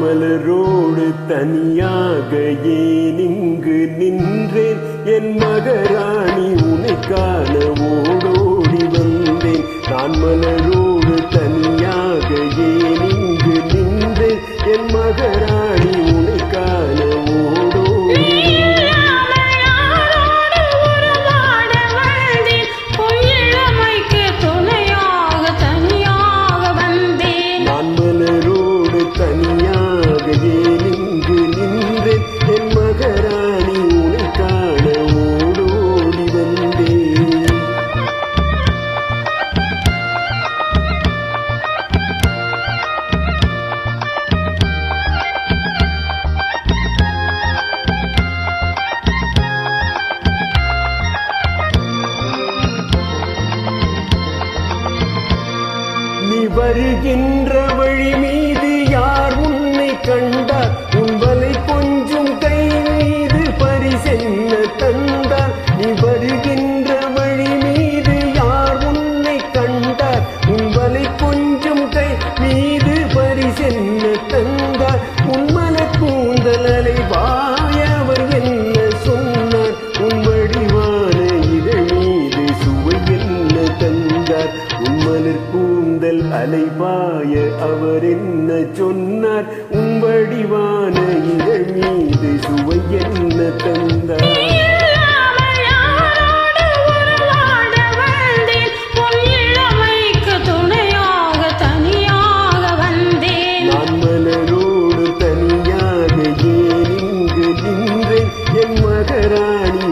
மலரோடு தனியாக ஏன் இங்கு நின்றேன் என் மகராணி உன்னை காண ஓடோடி வந்தேன் நான் மலரோடு தனியாக ஏன் இங்கு நின்றேன் என் மகராணி உன்னை காண ஓடோடி நான் மலரோடு தனியாக ஏன் இங்கு நின்றேன் என் மகராணி உன்னை காண ஓடோடி வந்தேன் நீ வருகின்ற வழி மீது யார் உன்னை கண்டார் உன் வலை கொஞ்சம் கை மீது பரிசென்ன தந்தார் நீ வருகின்ற வழி மீது யார் உன்னை கண்டார் உன் வலை கொஞ்சம் கை மீது பரிசென்ன தந்தார் உன்மல கூந்தல் அலைவாய் அவர் என்ன சொன்னார் உன் வடிவான இதழ் மீது சுவை என்ன தந்தார் உன்மலர் கூந்தல் அலைபாய அவர் என்ன சொன்னார் உன் வடிவான இதழ் மீது சுவை என்ன தந்தார் நான் மலரோடு தனியாக ஏன் இங்கு நின்றேன் என் மகராணி